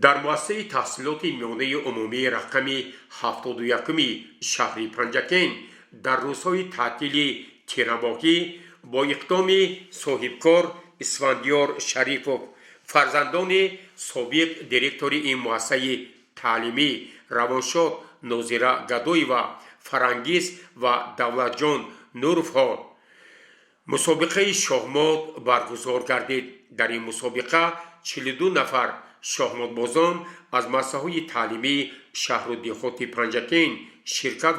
در مؤسسه تحصیلات میانه عمومی رقم 71 شهر پنجکین در روزهای تعطیل تیره‌ماهی با اقدام صاحبکار اسفندیار شریفوف فرزندان سابق دیرکتور این مؤسسه تعلیمی روانشاد نوزیره گدوی و فرانگیز و دولتجان نوروفها مسابقه شахمат برگزار گردید. در این مسابقه 42 نفر شахматбозон از مؤسسه‌های تعلیمی شهر و دهات پنجکین شرکت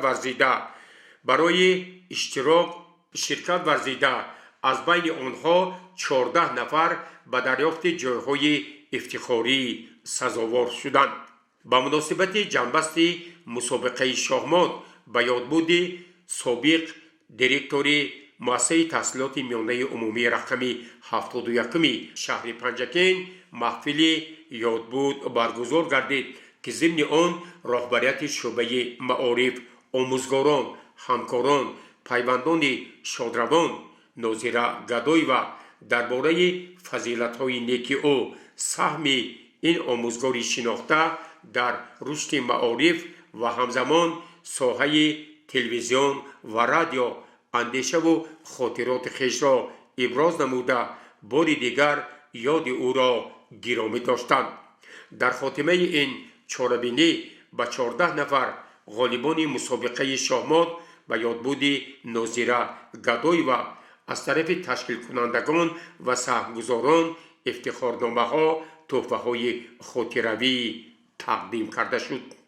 ورزیده از بین آنها 14 نفر به دریافت جایهای افتخاری سزاوار شدند. به مناسبت جنبست مسابقه شахмат به یادبود سابق دیرکتور مؤسسه تحصیلات میانه عمومی رقم 71 شهر پنجکین محفل یادبود برگزار گردید که ضمن آن راهبریت شعبه معارف، آموزگاران، همکاران، پیوندان شادروان نوزیره گدوی و درباره فضیلت‌های نیکی او سهم این آموزگاری شناخته در رشد معارف و همزمان ساحه تلویزیون و رادیو اندیشه و خاطرات خویش را ابراز نموده بار دیگر یاد او را گرامی داشتند. در خاتمه این چاره‌بینی به 14 نفر غالبان مسابقه شахмат به یادبود نوزیره گدوی و از طرف تشکیل کنندگان و سهمگزاران افتخارنامه ها، تحفه های خاطروی تقدیم کرده شد.